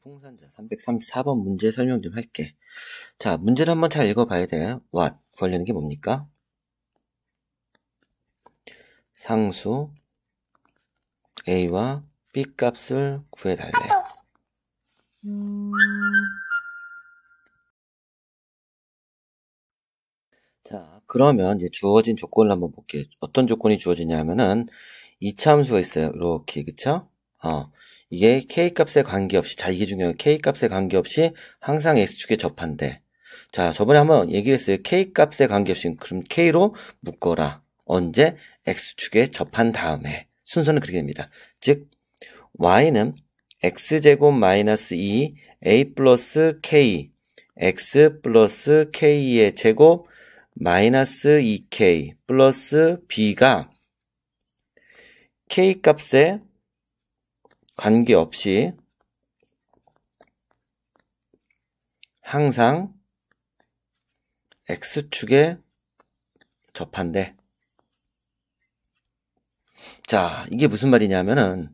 풍선자 334번 문제 설명 좀 할게. 자, 문제를 한번 잘 읽어봐야 돼. what 구하려는 게 뭡니까? 상수 A와 B 값을 구해달래. 자, 그러면 이제 주어진 조건을 한번 볼게요. 어떤 조건이 주어지냐면은 이차함수가 있어요. 이렇게, 그쵸? 이게 K값에 관계없이, 자, 이게 중요해요. K값에 관계없이 항상 X축에 접한대. 자, 저번에 한번 얘기를 했어요. K값에 관계없이, 그럼 K로 묶어라. 언제? X축에 접한 다음에. 순서는 그렇게 됩니다. 즉, Y는 X제곱 마이너스 2, A 플러스 K, X 플러스 K의 제곱, 마이너스 2K 플러스 B가 K값에 관계없이 항상 X축에 접한대. 자, 이게 무슨 말이냐면은,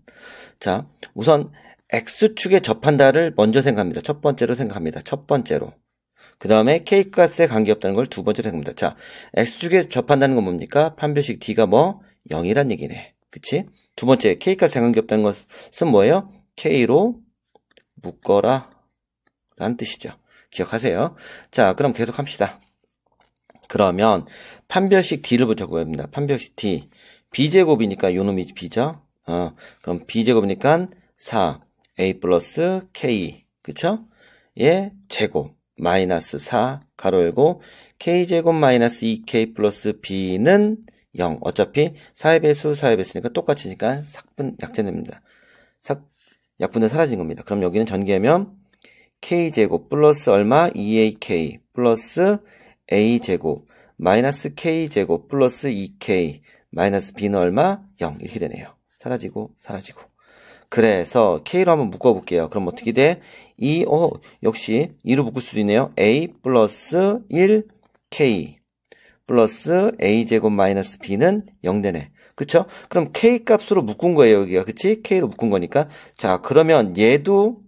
자, 우선 X축에 접한다를 먼저 생각합니다. 첫 번째로 생각합니다. 첫 번째로. 그 다음에 K값에 관계없다는 걸 두 번째로 생각합니다. 자, X축에 접한다는 건 뭡니까? 판별식 D가 뭐? 0이란 얘기네. 그치? 두 번째, K값에 관계없다는 것은 뭐예요? K로 묶어라 라는 뜻이죠. 기억하세요. 자, 그럼 계속 합시다. 그러면 판별식 D를 먼저 구합니다. 판별식 D. B제곱이니까 요 놈이 B죠? 그럼 B제곱이니까 4, A 플러스 K. 그쵸? 예, 제곱. 마이너스 4, 가로 열고, K제곱 마이너스 2K 플러스 B는 0. 어차피 4의 배수, 4의 배수니까 똑같으니까 삭분, 약분됩니다. 약분은 사라진 겁니다. 그럼 여기는 전개하면 K제곱 플러스 얼마? 2AK 플러스 A제곱 마이너스 K제곱 플러스 2K 마이너스 B는 얼마? 0. 이렇게 되네요. 사라지고 사라지고. 그래서 K로 한번 묶어볼게요. 그럼 어떻게 돼? 역시 2로 묶을 수도 있네요. A 플러스 1K 플러스 A제곱 마이너스 B는 0 되네. 그쵸? 그럼 K 값으로 묶은 거예요, 여기가. 그치? K로 묶은 거니까. 자, 그러면 얘도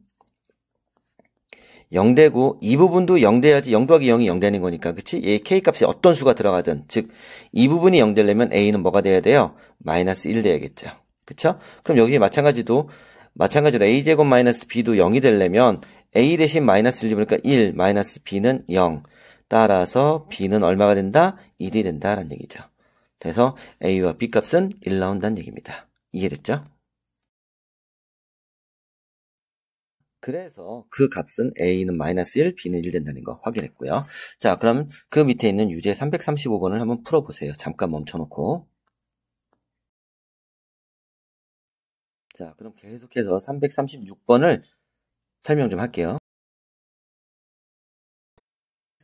0 되고, 이 부분도 0 돼야지 0 더하기 0이 0 되는 거니까. 그치? 얘 K 값이 어떤 수가 들어가든. 즉, 이 부분이 0 되려면 A는 뭐가 돼야 돼요? 마이너스 1 돼야겠죠. 그쵸? 그럼 여기 마찬가지로 A제곱 마이너스 B도 0이 되려면 A 대신 마이너스 1 집으니까 1, 마이너스 B는 0. 따라서 B는 얼마가 된다? 1이 된다라는 얘기죠. 그래서 A와 B 값은 1 나온다는 얘기입니다. 이해됐죠? 그래서 그 값은 A는 마이너스 1, B는 1 된다는 거 확인했고요. 자, 그럼 그 밑에 있는 유제 335번을 한번 풀어보세요. 잠깐 멈춰놓고. 자, 그럼 계속해서 336번을 설명 좀 할게요.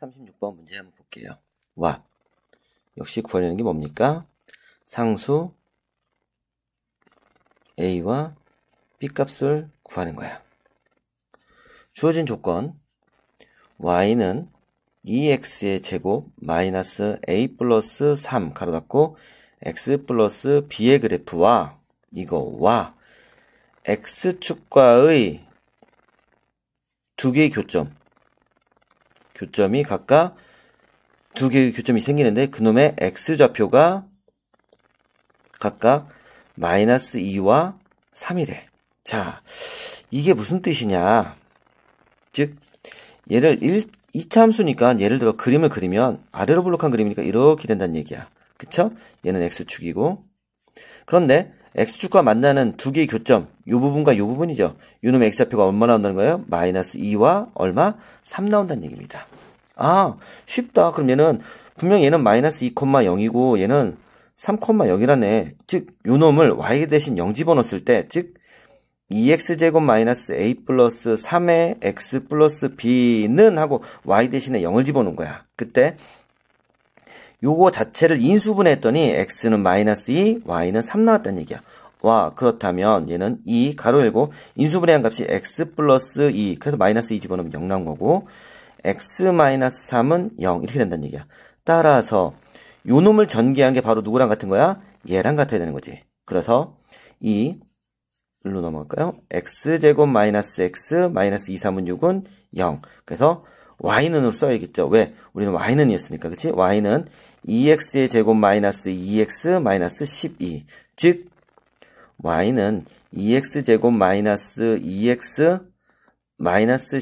36번 문제 한번 볼게요. what? 역시 구하려는 게 뭡니까? 상수 A와 B 값을 구하는 거야. 주어진 조건 Y는 2X의 제곱 마이너스 A 플러스 3 가로 닫고 X 플러스 B의 그래프와 이거와 X축과의 두 개의 교점이 각각 두 개의 교점이 생기는데 그놈의 X좌표가 각각 마이너스 2와 3이래. 자, 이게 무슨 뜻이냐? 즉, 얘를 2차 함수니까 예를 들어 그림을 그리면 아래로 블록한 그림이니까 이렇게 된다는 얘기야. 그쵸? 얘는 X축이고. 그런데 X축과 만나는 두 개의 교점, 요 부분과 요 부분이죠. 요놈의 X좌표가 얼마 나온다는 거예요? 마이너스 2와 얼마? 3 나온다는 얘기입니다. 아, 쉽다. 그럼 얘는 분명 얘는 마이너스 2,0이고 얘는 3,0이라네. 즉, 요놈을 Y 대신 0 집어넣었을 때, 즉 2x제곱 마이너스 a 플러스 3의 x 플러스 b는 하고 y 대신에 0을 집어넣은 거야. 그때 요거 자체를 인수분해했더니 x는 마이너스 2, y는 3 나왔다는 얘기야. 와, 그렇다면 얘는 2 가로 열고 인수분해한 값이 x 플러스 2, 그래서 마이너스 2 집어넣으면 0 나온 거고 x 마이너스 3은 0 이렇게 된다는 얘기야. 따라서 요 놈을 전개한 게 바로 누구랑 같은 거야? 얘랑 같아야 되는 거지. 그래서 이 일로 넘어갈까요? x제곱 마이너스 x 마이너스 2, 3은 6은 0. 그래서 y는으로 써야겠죠. 왜? 우리는 y는이었으니까. 그치? y는 2x의 제곱 마이너스 2x 마이너스 12. 즉 y는 2x제곱 마이너스 2x 마이너스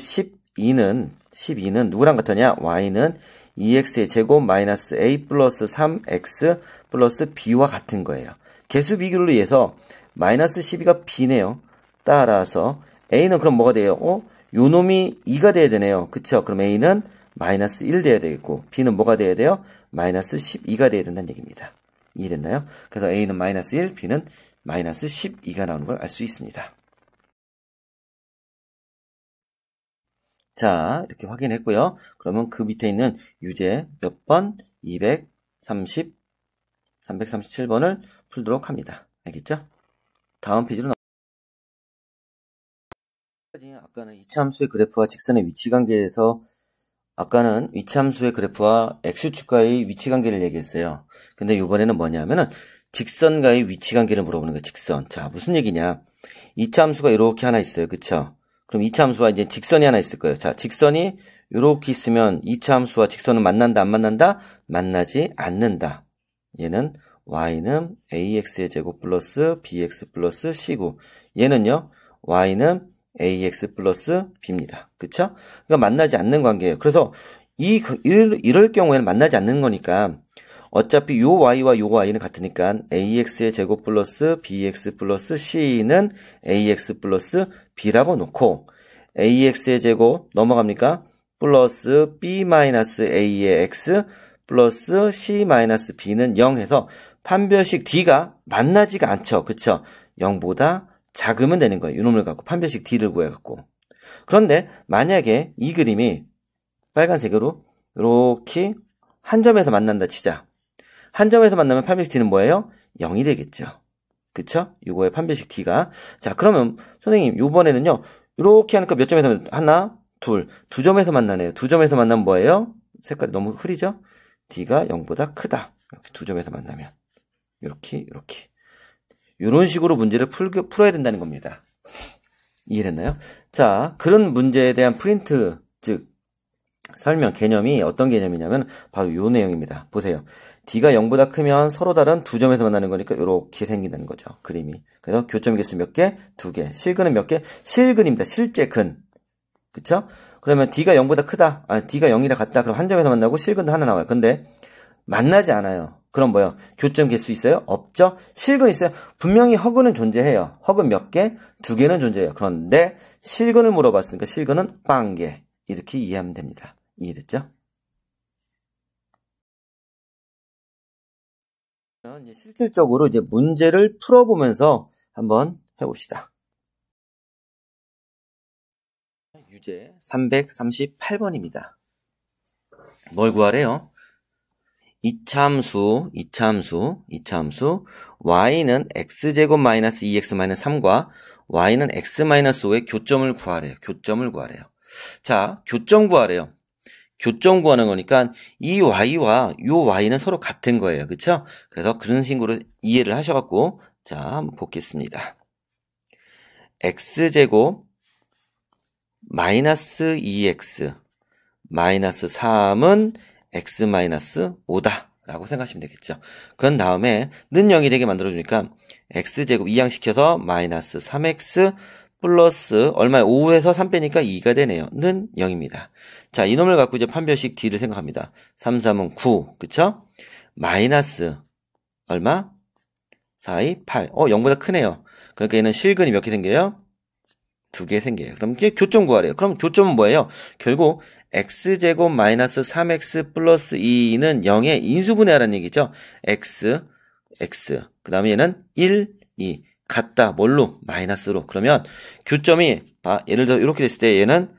12는 누구랑 같으냐? y는 2x의 제곱 마이너스 a 플러스 3x 플러스 b와 같은 거예요. 개수 비교를 위해서 마이너스 12가 b네요. 따라서 a는 그럼 뭐가 돼요? 요 놈이 2가 돼야 되네요. 그쵸? 그럼 a는 마이너스 1 돼야 되겠고 b는 뭐가 돼야 돼요? 마이너스 12가 돼야 된다는 얘기입니다. 이해됐나요? 그래서 a는 마이너스 1, b는 마이너스 12가 나오는 걸 알 수 있습니다. 자, 이렇게 확인했고요. 그러면 그 밑에 있는 유제 몇 번? 337번을 풀도록 합니다. 알겠죠? 다음 페이지로 아까는 이차함수의 그래프와 직선의 위치관계에서 아까는 이차함수의 그래프와 x축과의 위치관계를 얘기했어요. 근데 이번에는 뭐냐면은 직선과의 위치관계를 물어보는 거예요. 직선. 자, 무슨 얘기냐? 이차함수가 이렇게 하나 있어요. 그쵸? 그럼 이차함수와 이제 직선이 하나 있을 거예요. 자, 직선이 이렇게 있으면 이차함수와 직선은 만난다, 안 만난다? 만나지 않는다. 얘는 y는 ax의 제곱 플러스 bx 플러스 c고 얘는요 y는 ax 플러스 b입니다. 그쵸? 그러니까 만나지 않는 관계예요. 그래서 이럴 경우에는 만나지 않는 거니까 어차피 요 y와 요 y는 같으니까 ax의 제곱 플러스 bx 플러스 c는 ax 플러스 b라고 놓고 ax의 제곱 넘어갑니까? 플러스 b 마이너스 a의 x 플러스 c 마이너스 b는 0 해서 판별식 d가 만나지가 않죠. 그쵸? 0보다 작으면 되는 거예요. 이놈을 갖고 판별식 d를 구해갖고. 그런데 만약에 이 그림이 빨간색으로 이렇게 한 점에서 만난다 치자. 한 점에서 만나면 판별식 d는 뭐예요? 0이 되겠죠. 그쵸? 이거의 판별식 d가. 자, 그러면 선생님 요번에는요. 이렇게 하니까 몇 점에서 하나, 두 점에서 만나네요. 두 점에서 만나면 뭐예요? 색깔이 너무 흐리죠? d가 0보다 크다. 이렇게 두 점에서 만나면. 이렇게. 이런 식으로 문제를 풀어야 된다는 겁니다. 이해됐나요? 자, 그런 문제에 대한 프린트, 즉, 설명, 개념이 어떤 개념이냐면, 바로 요 내용입니다. 보세요. d가 0보다 크면 서로 다른 두 점에서 만나는 거니까 이렇게 생긴다는 거죠. 그림이. 그래서 교점 개수 몇 개? 2개. 실근은 몇 개? 실근입니다. 실제 근. 그쵸? 그러면 d가 0보다 크다. d가 0이라 같다. 그럼 한 점에서 만나고 실근도 하나 나와요. 근데 만나지 않아요. 그럼 뭐요? 교점 개수 있어요? 없죠? 실근 있어요? 분명히 허근은 존재해요. 허근 몇 개? 2개는 존재해요. 그런데 실근을 물어봤으니까 실근은 0개. 이렇게 이해하면 됩니다. 이해됐죠? 이제 실질적으로 이제 문제를 풀어보면서 한번 해봅시다. 유제 338번입니다. 뭘 구하래요? 이차함수 y는 x제곱 마이너스 2x 마이너스 3과 y는 x 마이너스 5의 교점을 구하래요. 자, 교점 구하래요. 교점 구하는 거니까 이 y와 요 y는 서로 같은 거예요. 그쵸? 그래서 그런 식으로 이해를 하셔갖고 자, 한번 보겠습니다. x제곱 마이너스 2x 마이너스 3은 x 마이너스 5다 라고 생각하시면 되겠죠. 그런 다음에 는 0이 되게 만들어주니까 x제곱 이항시켜서 마이너스 3x 플러스 얼마에 5에서 3 빼니까 2가 되네요. 는 0입니다. 자, 이놈을 갖고 이제 판별식 d를 생각합니다. 3, 3은 9 그쵸? 마이너스 얼마? 4, 2, 8 0보다 크네요. 그러니까 얘는 실근이 몇 개 생겨요? 2개 생겨요. 그럼 이게 교점 구하래요. 그럼 교점은 뭐예요? 결국 x제곱 마이너스 3x 플러스 2는 0의 인수분해하라는 얘기죠. x 그 다음에 얘는 1, 2 같다. 뭘로? 마이너스로. 그러면 교점이 예를 들어 이렇게 됐을 때 얘는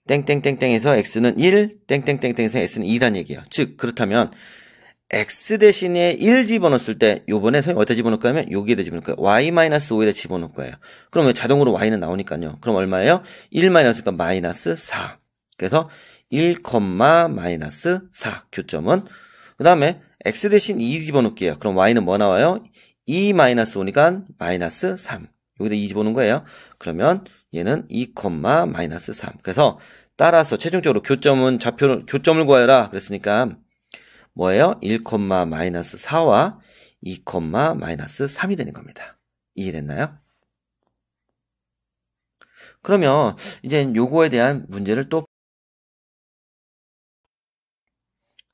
땡땡땡땡에서 x는 1, 땡땡땡땡에서 x는 2란 얘기예요. 즉 그렇다면 x 대신에 1 집어넣었을 때 요번에 선생님 어디다 집어넣을 거냐면 여기에다 집어넣을 거예요. y-5에다 집어넣을 거예요. 그러면 자동으로 y는 나오니까요. 그럼 얼마예요? 1 마이너스니까 마이너스 4. 그래서 1, 마이너스 4 교점은 그 다음에 x 대신 2 집어넣을게요. 그럼 y는 뭐 나와요? 2 마이너스 5니까 마이너스 3. 여기다 2 집어넣은 거예요. 그러면 얘는 2, 마이너스 3. 그래서 따라서 최종적으로 교점을 구하여라. 그랬으니까 뭐예요? 1, 마이너스 4와 2, 마이너스 3이 되는 겁니다. 이해됐나요? 그러면 이제 요거에 대한 문제를 또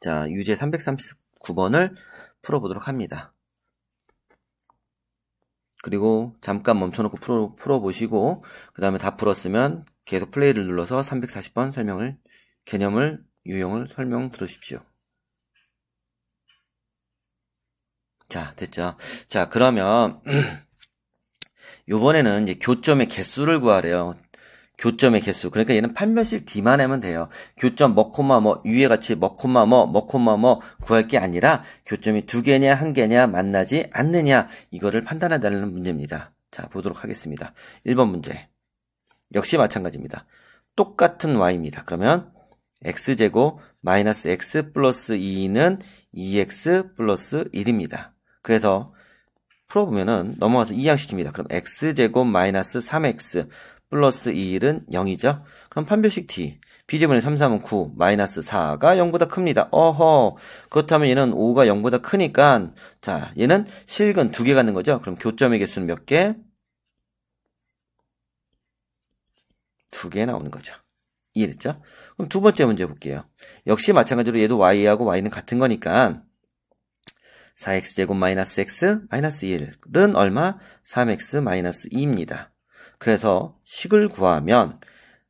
자, 유제 339번을 풀어보도록 합니다. 그리고 잠깐 멈춰놓고 풀어보시고 그 다음에 다 풀었으면 계속 플레이를 눌러서 340번 개념을, 유형을 설명 들으십시오. 자, 됐죠? 자, 그러면 요번에는 이제 교점의 개수를 구하래요. 교점의 개수. 그러니까 얘는 판별식 D만 하면 돼요. 교점 위에 같이 구할 게 아니라 교점이 2개냐 1개냐 만나지 않느냐 이거를 판단해달라는 문제입니다. 자, 보도록 하겠습니다. 1번 문제. 역시 마찬가지입니다. 똑같은 y입니다. 그러면 x제곱 마이너스 x 플러스 2는 2x 플러스 1입니다. 그래서 풀어보면은 넘어가서 이항시킵니다. 그럼 x제곱 마이너스 3x 플러스 2는 0이죠. 그럼 판별식 D. b제곱에 3, 3은 9, 마이너스 4가 0보다 큽니다. 어허. 그렇다면 얘는 5가 0보다 크니까, 자, 얘는 실근 2개 갖는 거죠. 그럼 교점의 개수는 몇 개? 2개 나오는 거죠. 이해됐죠? 그럼 두 번째 문제 볼게요. 역시 마찬가지로 얘도 y하고 y는 같은 거니까, 4x제곱 마이너스 x 마이너스 1은 얼마? 3x 마이너스 2입니다. 그래서 식을 구하면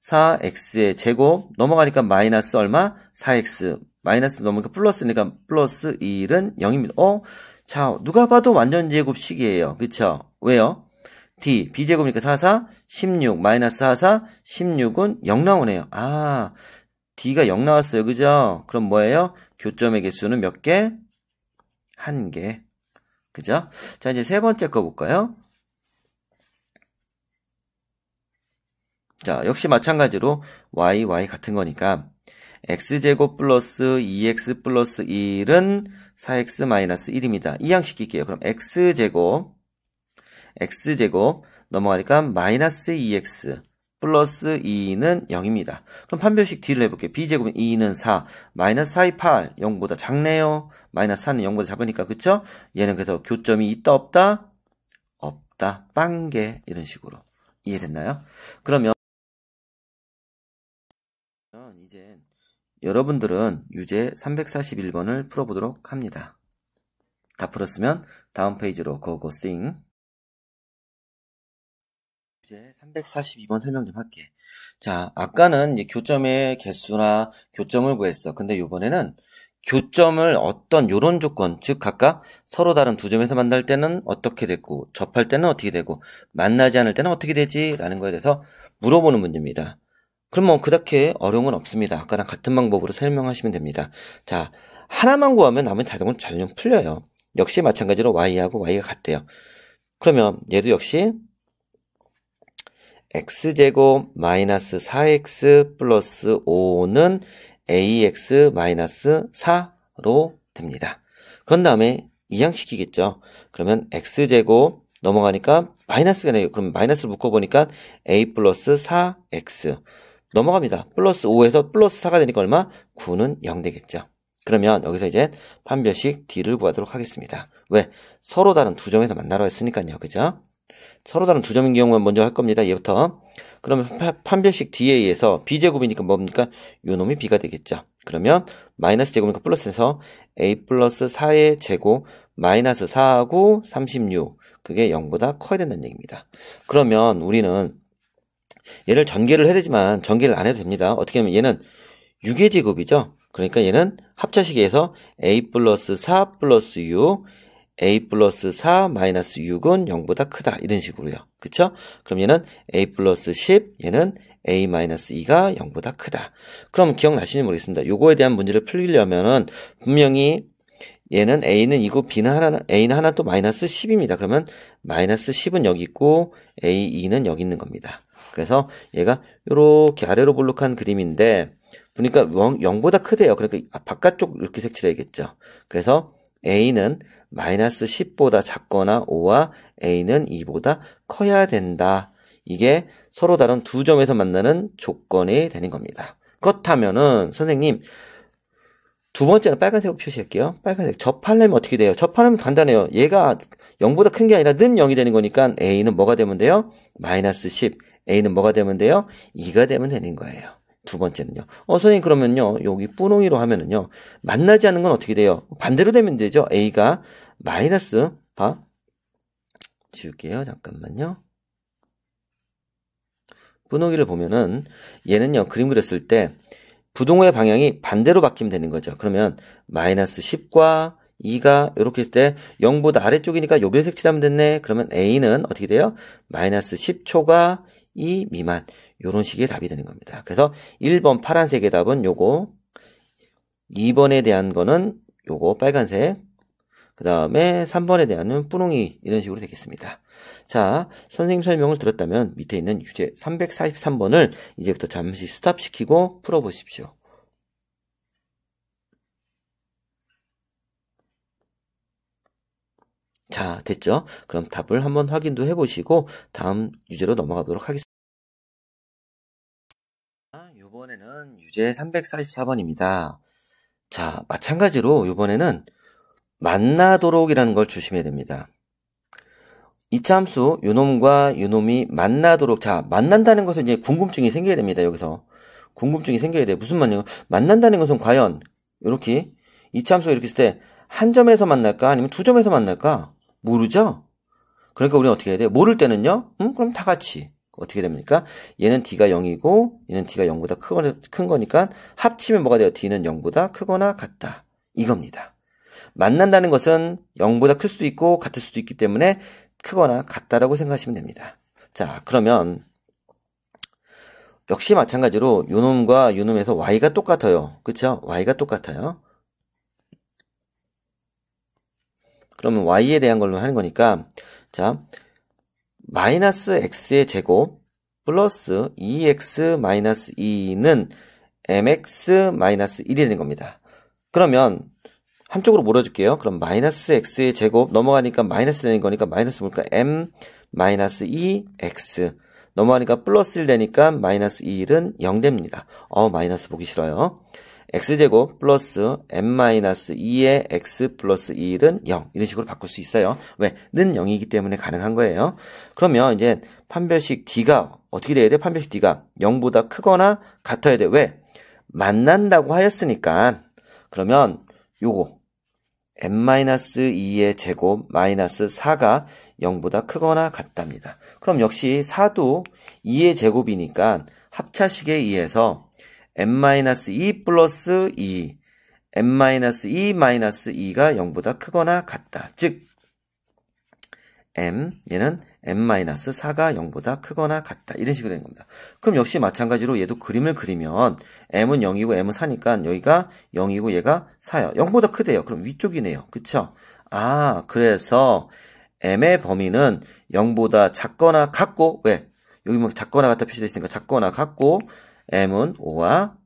4x의 제곱 넘어가니까 마이너스 얼마? 4x 마이너스 넘어가니까 플러스니까 플러스 1은 0입니다. 자, 누가 봐도 완전 제곱식이에요. 그쵸? 왜요? d b제곱이니까 4, 4, 16 마이너스 4, 4, 16은 0 나오네요. 아, d가 0 나왔어요. 그죠? 그럼 뭐예요? 교점의 개수는 몇 개? 1개. 그죠? 자, 이제 세 번째 거 볼까요? 자, 역시 마찬가지로 y 같은 거니까 x제곱 플러스 2x 플러스 1은 4x 마이너스 1입니다. 이항시킬게요. 그럼 x제곱 넘어가니까 마이너스 2x 플러스 2는 0입니다. 그럼 판별식 D를 해볼게요. b제곱은 2는 4, 마이너스 4이 8, 0보다 작네요. 마이너스 4는 0보다 작으니까, 그쵸? 얘는 그래서 교점이 있다, 없다? 없다, 빵개, 이런 식으로. 이해됐나요? 그러면 이제 여러분들은 유제 341번을 풀어보도록 합니다. 다 풀었으면 다음 페이지로 고고싱. 유제 342번 설명 좀 할게. 자, 아까는 이제 교점의 개수나 교점을 구했어. 근데 이번에는 교점을 어떤 요런 조건, 즉 각각 서로 다른 두 점에서 만날 때는 어떻게 됐고 접할 때는 어떻게 되고 만나지 않을 때는 어떻게 되지? 라는 거에 대해서 물어보는 문제입니다. 그럼 뭐 그렇게 어려운 건 없습니다. 아까랑 같은 방법으로 설명하시면 됩니다. 자, 하나만 구하면 나머지 자동으로 잘 풀려요. 역시 마찬가지로 y하고 y가 같대요. 그러면 얘도 역시 x제곱 마이너스 4x 플러스 5는 ax 마이너스 4로 됩니다. 그런 다음에 이항시키겠죠. 그러면 x제곱 넘어가니까 마이너스가 나요. 그럼 마이너스를 묶어보니까 a 플러스 4x 넘어갑니다. 플러스 5에서 플러스 4가 되니까 얼마? 9는 0 되겠죠. 그러면 여기서 이제 판별식 D를 구하도록 하겠습니다. 왜? 서로 다른 두 점에서 만나러 했으니까요. 그죠? 서로 다른 두 점인 경우는 먼저 할 겁니다. 얘부터. 그러면 판별식 D에 의해서 B제곱이니까 뭡니까? 요 놈이 B가 되겠죠. 그러면 마이너스 제곱이니까 플러스에서 A 플러스 4의 제곱 마이너스 4하고 36 그게 0보다 커야 된다는 얘기입니다. 그러면 우리는 얘를 전개를 해야 되지만 전개를 안 해도 됩니다. 어떻게 하면 얘는 6의 제곱이죠. 그러니까 얘는 합차식에서 A 플러스 4 플러스 6 A 플러스 4 마이너스 6은 0보다 크다. 이런 식으로요. 그쵸? 그럼 얘는 A 플러스 10, 얘는 A 마이너스 2가 0보다 크다. 그럼 기억나시는지 모르겠습니다. 요거에 대한 문제를 풀려면은 분명히 얘는 A는 이고 A는 하나 또 마이너스 10입니다. 그러면 마이너스 10은 여기 있고 A2는 여기 있는 겁니다. 그래서 얘가 이렇게 아래로 볼록한 그림인데 보니까 0보다 크대요. 그러니까 바깥쪽 이렇게 색칠해야겠죠. 그래서 A는 마이너스 10보다 작거나 5와 a는 2보다 커야 된다. 이게 서로 다른 두 점에서 만나는 조건이 되는 겁니다. 그렇다면은 선생님 두 번째는 빨간색으로 표시할게요. 빨간색. 접하려면 어떻게 돼요? 접하려면 간단해요. 얘가 0보다 큰 게 아니라 는 0이 되는 거니까 a는 뭐가 되면 돼요? 마이너스 10. a는 뭐가 되면 돼요? 2가 되면 되는 거예요. 두 번째는요. 선생님 그러면요. 여기 뿌롱이로 하면은요. 만나지 않는 건 어떻게 돼요? 반대로 되면 되죠. a가 마이너스 지울게요. 잠깐만요. 뿌롱이를 보면은 얘는요. 그림 그렸을 때 부동호의 방향이 반대로 바뀌면 되는 거죠. 그러면 마이너스 10과 2가 이렇게 했을 때 0보다 아래쪽이니까 여기를 색칠하면 됐네. 그러면 a는 어떻게 돼요? 마이너스 10초가 2 미만. 이런 식의 답이 되는 겁니다. 그래서 1번 파란색의 답은 요거, 2번에 대한 거는 요거 빨간색, 그 다음에 3번에 대한 분홍이 이런 식으로 되겠습니다. 자, 선생님 설명을 들었다면 밑에 있는 유제 343번을 이제부터 잠시 스탑시키고 풀어보십시오. 자, 됐죠? 그럼 답을 한번 확인도 해보시고 다음 유제로 넘어가도록 하겠습니다. 이번에는 유제 344번입니다. 자, 마찬가지로 이번에는 만나도록이라는 걸 조심해야 됩니다. 이차 함수 요놈과 요놈이 만나도록. 자, 만난다는 것은 이제 궁금증이 생겨야 됩니다. 여기서 궁금증이 생겨야 돼요. 무슨 말이에요? 만난다는 것은 과연 이렇게 이차 함수가 이렇게 있을 때 한 점에서 만날까 아니면 두 점에서 만날까 모르죠? 그러니까 우리는 어떻게 해야 돼요? 모를 때는요? 그럼 다 같이 어떻게 됩니까? 얘는 d가 0이고 얘는 d가 0보다 큰 거니까 합치면 뭐가 돼요? d는 0보다 크거나 같다. 이겁니다. 만난다는 것은 0보다 클 수도 있고 같을 수도 있기 때문에 크거나 같다라고 생각하시면 됩니다. 자, 그러면 역시 마찬가지로 요놈과 요놈에서 y가 똑같아요. 그쵸? y가 똑같아요. 그러면 y에 대한 걸로 하는 거니까 자, 마이너스 x의 제곱 플러스 2x 마이너스 2는 mx 마이너스 1이 되는 겁니다. 그러면 한쪽으로 몰아줄게요. 그럼 마이너스 x의 제곱 넘어가니까 마이너스 되는 거니까 마이너스 뭘까? m 마이너스 2x 넘어가니까 플러스 1 되니까 마이너스 1은 0 됩니다. 마이너스 보기 싫어요. x제곱 플러스 m-2의 x 플러스 1은 0 이런 식으로 바꿀 수 있어요. 왜? 는 0이기 때문에 가능한 거예요. 그러면 이제 판별식 d가 어떻게 돼야 돼? 판별식 d가 0보다 크거나 같아야 돼. 왜? 만난다고 하였으니까 그러면 요거 m-2의 제곱 마이너스 4가 0보다 크거나 같답니다. 그럼 역시 4도 2의 제곱이니까 합차식에 의해서 m-2 플러스 2, m-2 마이너스 2가 0보다 크거나 같다. 즉 얘는 m-4가 0보다 크거나 같다. 이런 식으로 되는 겁니다. 그럼 역시 마찬가지로 얘도 그림을 그리면 m은 0이고 m은 4니까 여기가 0이고 얘가 4야. 0보다 크대요. 그럼 위쪽이네요. 그쵸? 그래서 m의 범위는 0보다 작거나 같고 왜? 여기 뭐 작거나 같다 표시되어 있으니까 작거나 같고 m은 5와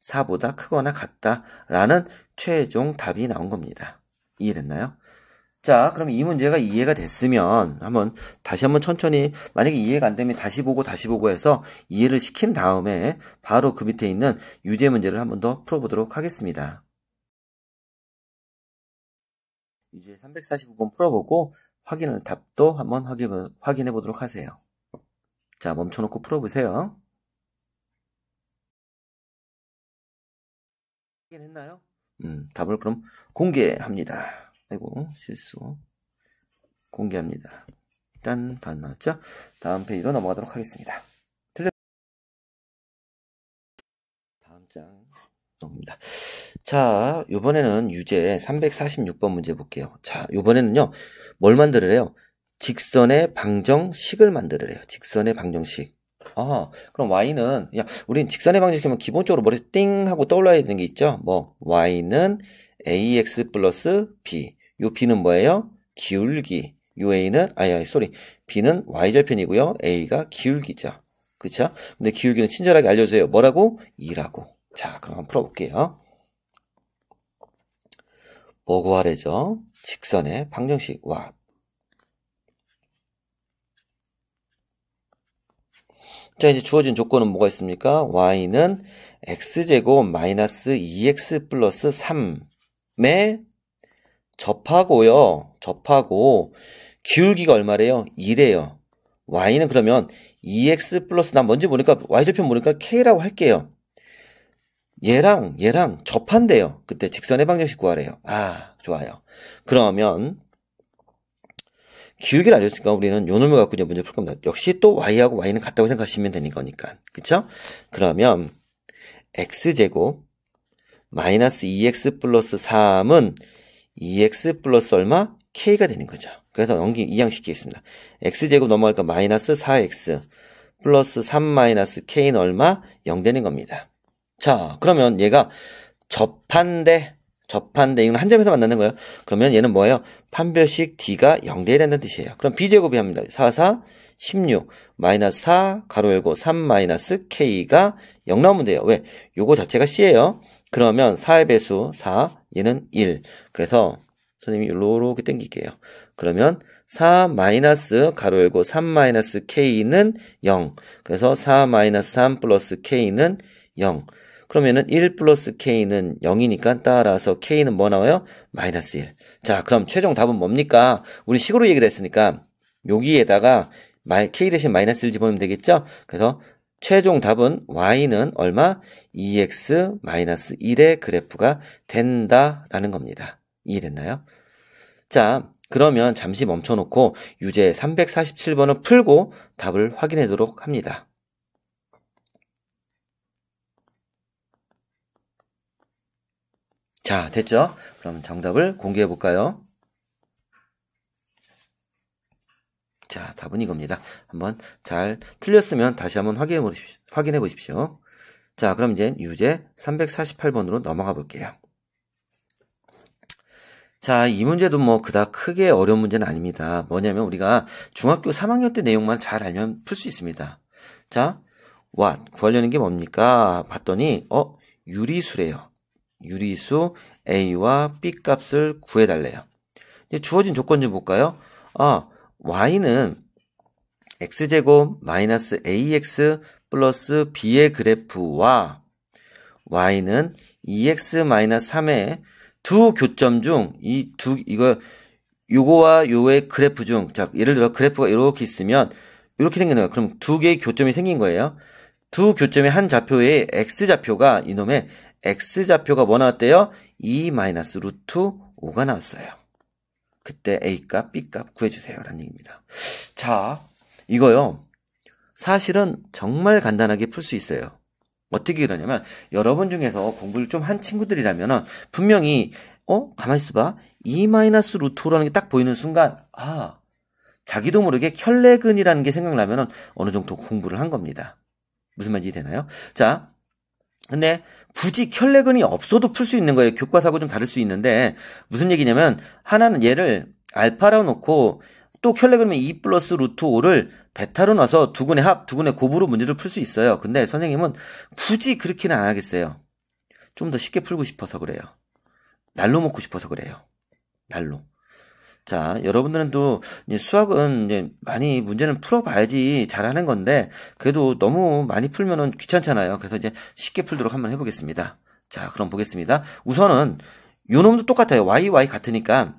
4보다 크거나 같다라는 최종 답이 나온 겁니다. 이해됐나요? 자, 그럼 이 문제가 이해가 됐으면 다시 한번 천천히 만약에 이해가 안 되면 다시 보고 해서 이해를 시킨 다음에 바로 그 밑에 있는 유제 문제를 한번 더 풀어보도록 하겠습니다. 유제 345번 풀어보고 답도 한번 확인해 보도록 하세요. 자, 멈춰놓고 풀어보세요. 확인했나요? 답을 그럼 공개합니다. 아이고, 실수. 공개합니다. 일단 다 나왔죠? 다음 페이지로 넘어가도록 하겠습니다. 다음 장 넘깁니다. 자, 요번에는 유제 346번 문제 볼게요. 자, 요번에는요, 뭘 만들으래요? 직선의 방정식을 만들으래요. 직선의 방정식. 그럼 y는, 우린 직선의 방정식이면 기본적으로 머리에 띵 하고 떠올라야 되는 게 있죠? y는 ax 플러스 b. 요 b는 뭐예요? 기울기. 요 a는, b는 y절편이고요. a가 기울기죠. 그쵸? 근데 기울기는 친절하게 알려줘요. 뭐라고? 2라고. 자, 그럼 한번 풀어볼게요. 뭐 구하래죠? 직선의 방정식 와. 자, 이제 주어진 조건은 뭐가 있습니까? y는 x제곱 마이너스 2x 플러스 3에 접하고요. 접하고 기울기가 얼마래요? 2래요. y는 그러면 2x 플러스 난 뭔지 모르니까 y절편 모르니까 k라고 할게요. 얘랑 접한대요. 그때 직선의 방정식 구하래요. 아, 좋아요. 그러면 기울기를 알려줬으니까 우리는 요 놈을 갖고 이제 문제 풀 겁니다. 역시 또 y하고 y는 같다고 생각하시면 되는 거니까. 그쵸? 그러면 x제곱 마이너스 2x 플러스 3은 2x 플러스 얼마? k가 되는 거죠. 그래서 이항시키겠습니다. x제곱 넘어가니까 마이너스 4x 플러스 3 마이너스 k는 얼마? 0 되는 겁니다. 자, 그러면 얘가 접한대, 이건 한 점에서 만나는 거예요. 그러면 얘는 뭐예요? 판별식 d가 0대 1이라는 뜻이에요. 그럼 b제곱이 합니다. 4, 4, 16, 마이너스 4, 가로 열고 3 마이너스 k가 0 나오면 돼요. 왜? 요거 자체가 c예요. 그러면 4의 배수 4, 얘는 1. 그래서 선생님이 요렇게 땡길게요. 그러면 4 마이너스 가로 열고 3 마이너스 k는 0. 그래서 4 마이너스 3 플러스 k는 0. 그러면은 1 플러스 k는 0이니까 따라서 k는 뭐 나와요? 마이너스 1. 자, 그럼 최종 답은 뭡니까? 우리 식으로 얘기를 했으니까 여기에다가 k 대신 마이너스 1 집어넣으면 되겠죠? 그래서 최종 답은 y는 얼마? 2x 마이너스 1의 그래프가 된다라는 겁니다. 이해됐나요? 자, 그러면 잠시 멈춰놓고 유제 347번을 풀고 답을 확인하도록 합니다. 자, 됐죠? 그럼 정답을 공개해 볼까요? 자, 답은 이겁니다. 한번 잘 틀렸으면 다시 한번 확인해 보십시오. 자, 그럼 이제 유제 348번으로 넘어가 볼게요. 자, 이 문제도 뭐 그닥 크게 어려운 문제는 아닙니다. 뭐냐면 우리가 중학교 3학년 때 내용만 잘 알면 풀 수 있습니다. 자, 구하려는 게 뭡니까? 봤더니 유리수래요. 유리수 A와 B 값을 구해달래요. 이제 주어진 조건 좀 볼까요? y는 x제곱 마이너스 ax 플러스 b의 그래프와 y는 2x 마이너스 3의 두 교점 중 요거와 요의 그래프 중, 자, 예를 들어 그래프가 이렇게 있으면 이렇게 생긴 거예요. 그럼 두 개의 교점이 생긴 거예요. 두 교점의 한 좌표의 x좌표가 이놈의 x좌표가 뭐 나왔대요? 2 마이너스 루트 5가 나왔어요. 그때 A값, B값 구해주세요. 라는 얘기입니다. 자, 이거요. 사실은 정말 간단하게 풀 수 있어요. 어떻게 그러냐면, 여러분 중에서 공부를 좀 한 친구들이라면, 분명히, 가만히 있어봐. 2 마이너스 루트 5라는 게 딱 보이는 순간, 자기도 모르게 켤레근이라는 게 생각나면 어느 정도 공부를 한 겁니다. 무슨 말인지 되나요? 자, 근데 굳이 켤레근이 없어도 풀 수 있는 거예요. 교과서하고 좀 다를 수 있는데 무슨 얘기냐면 하나는 얘를 알파로 놓고 또 켤레근이면 2 플러스 루트 5를 베타로 놔서 두근의 합, 두근의 곱으로 문제를 풀 수 있어요. 근데 선생님은 굳이 그렇게는 안 하겠어요. 좀 더 쉽게 풀고 싶어서 그래요. 날로 먹고 싶어서 그래요. 날로. 자, 여러분들은 또 수학은 이제 많이 문제는 풀어봐야지 잘하는 건데 그래도 너무 많이 풀면은 귀찮잖아요. 그래서 이제 쉽게 풀도록 한번 해보겠습니다. 자, 그럼 보겠습니다. 우선은 요 놈도 똑같아요. y 같으니까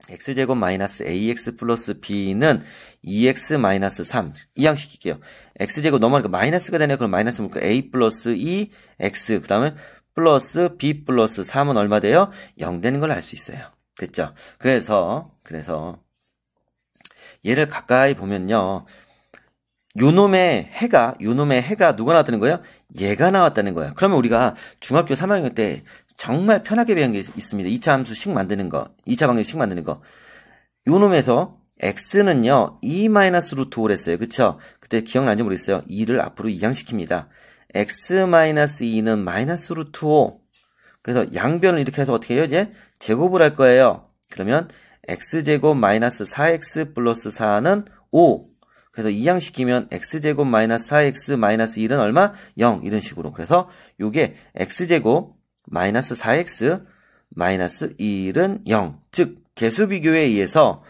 x제곱 마이너스 ax 플러스 b는 2x 마이너스 3 이항시킬게요. x제곱 넘어가니까 마이너스가 되네요. 그럼 마이너스 뭘까? a 플러스 2x 그 다음에 플러스 b 플러스 3은 얼마 돼요? 0 되는 걸 알 수 있어요. 됐죠? 그래서 얘를 가까이 보면요. 요놈의 해가 누가 나왔다는 거예요? 얘가 나왔다는 거예요. 그러면 우리가 중학교 3학년 때 정말 편하게 배운 게 있습니다. 2차 함수식 만드는 거, 2차 방정식 만드는 거. 요놈에서 x는요, 2 마이너스 루트 5를 했어요. 그쵸? 그때 기억나는지 모르겠어요. 2를 앞으로 이항시킵니다. x 마이너스 2는 마이너스 루트 5. 그래서 양변을 이렇게 해서 어떻게 해요? 이제 제곱을 할 거예요. 그러면 x제곱 마이너스 4x 플러스 4는 5. 그래서 이항시키면 x제곱 마이너스 4x 마이너스 1은 얼마? 0. 이런 식으로. 그래서 요게 x제곱 마이너스 4x 마이너스 1은 0. 즉 개수 비교에 의해서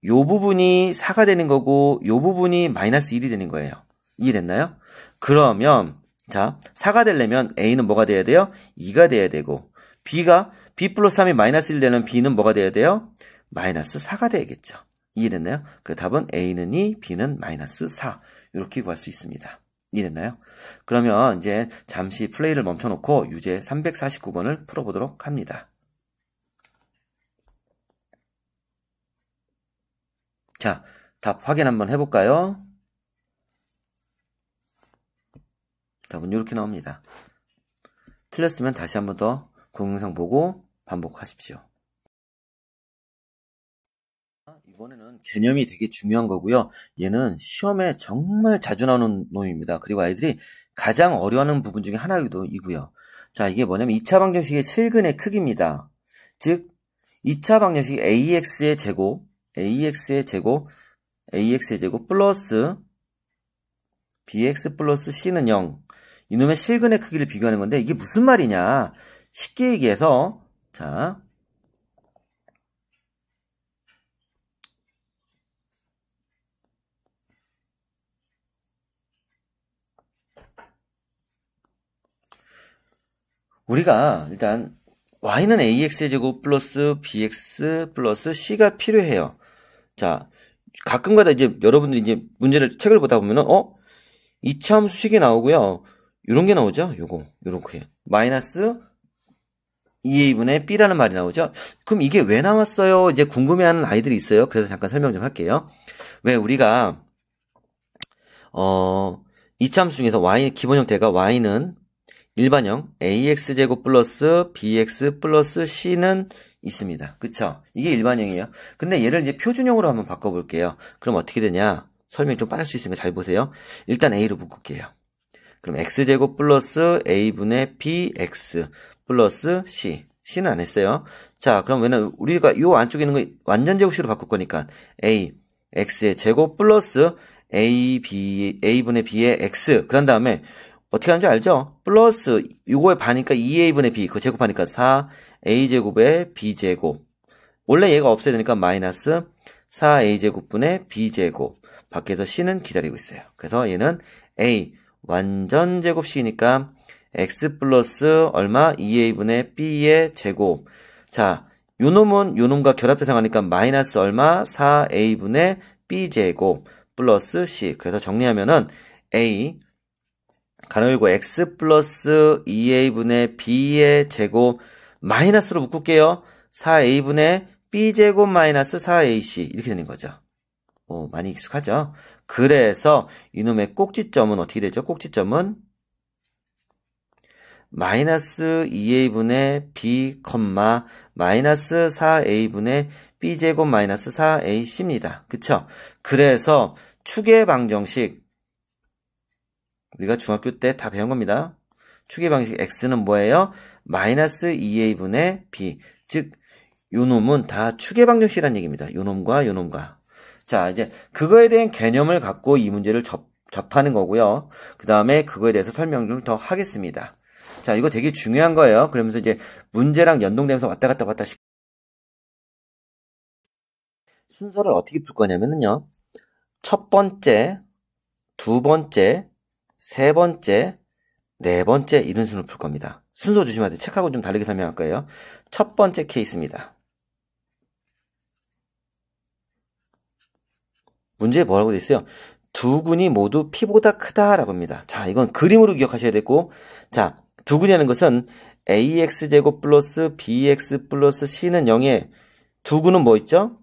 요 부분이 4가 되는 거고 요 부분이 마이너스 1이 되는 거예요. 이해됐나요? 그러면 자 4가 되려면 A는 뭐가 돼야 돼요? 2가 돼야 되고 B 플러스 3이 마이너스 1 되는 B는 뭐가 돼야 돼요? 마이너스 4가 돼야겠죠. 이해됐나요? 그 답은 A는 2, B는 마이너스 4 이렇게 구할 수 있습니다. 이해됐나요? 그러면 이제 잠시 플레이를 멈춰놓고 유제 349번을 풀어보도록 합니다. 자, 답 확인 한번 해볼까요? 답은 이렇게 나옵니다. 틀렸으면 다시 한번 더 동영상 보고 반복하십시오. 이번에는 개념이 되게 중요한 거고요. 얘는 시험에 정말 자주 나오는 놈입니다. 그리고 아이들이 가장 어려워하는 부분 중에 하나이고요. 자, 이게 뭐냐면 2차 방정식의 실근의 크기입니다. 즉 2차 방정식 AX의 제곱 플러스 BX 플러스 C는 0. 이놈의 실근의 크기를 비교하는 건데 이게 무슨 말이냐? 쉽게 얘기해서 자 우리가 일단 y는 ax의 제곱 플러스 bx 플러스 c가 필요해요. 자, 가끔가다 이제 여러분들이 이제 문제를 책을 보다 보면은 이차함수식이 나오고요. 요런 게 나오죠. 요렇게 마이너스 2a분의 b라는 말이 나오죠. 그럼 이게 왜 나왔어요? 이제 궁금해하는 아이들이 있어요. 그래서 잠깐 설명 좀 할게요. 왜 우리가 이차함수 중에서 y 기본 형태가 y는 일반형 ax제곱 플러스 bx 플러스 c는 있습니다. 그쵸? 이게 일반형이에요. 근데 얘를 이제 표준형으로 한번 바꿔볼게요. 그럼 어떻게 되냐? 설명이 좀 빠를 수 있으니까 잘 보세요. 일단 a로 묶을게요. 그럼 x제곱 플러스 a분의 bx 플러스 c는 안 했어요. 자, 그럼 왜냐면 우리가 요 안쪽에 있는 거 완전 제곱식으로 바꿀 거니까 x의 제곱 플러스 a분의 b의 x 그런 다음에 어떻게 하는지 알죠? 플러스 요거의 반이니까 2a분의 b 그거 제곱하니까 4a제곱의 b제곱 원래 얘가 없어야 되니까 마이너스 4a제곱분의 b제곱 밖에서 c는 기다리고 있어요. 그래서 얘는 a 완전 제곱식이니까 x 플러스 얼마? 2a분의 b의 제곱. 자, 요놈은 요놈과 결합 대상하니까 마이너스 얼마? 4a분의 b제곱 플러스 c. 그래서 정리하면은 a 가로 열고 x 플러스 2a분의 b의 제곱 마이너스로 묶을게요. 4a분의 b제곱 마이너스 4ac 이렇게 되는 거죠. 많이 익숙하죠? 그래서 이놈의 꼭지점은 어떻게 되죠? 꼭지점은 마이너스 2a분의 b, 마이너스 4a분의 b제곱 마이너스 4ac입니다. 그쵸? 그래서 축의 방정식 우리가 중학교 때 다 배운 겁니다. 축의 방식 x는 뭐예요? 마이너스 2a분의 b. 즉, 요놈은 다 축의 방정식이라는 얘기입니다. 요놈과 요놈과. 자, 이제 그거에 대한 개념을 갖고 이 문제를 접하는 거고요. 그 다음에 그거에 대해서 설명 좀 더 하겠습니다. 자, 이거 되게 중요한 거예요. 그러면서 이제 문제랑 연동되면서 왔다 갔다 순서를 어떻게 풀 거냐면요. 첫 번째, 두 번째, 세 번째, 네 번째 이런 순으로 풀 겁니다. 순서 조심해야 돼요. 책하고 좀 다르게 설명할 거예요. 첫 번째 케이스입니다. 문제에 뭐라고 돼 있어요? 두 군이 모두 P보다 크다라고 합니다. 자, 이건 그림으로 기억하셔야 되고, 자, 두 군이라는 것은 AX제곱 플러스 BX 플러스 C는 0에 두 군은 뭐 있죠?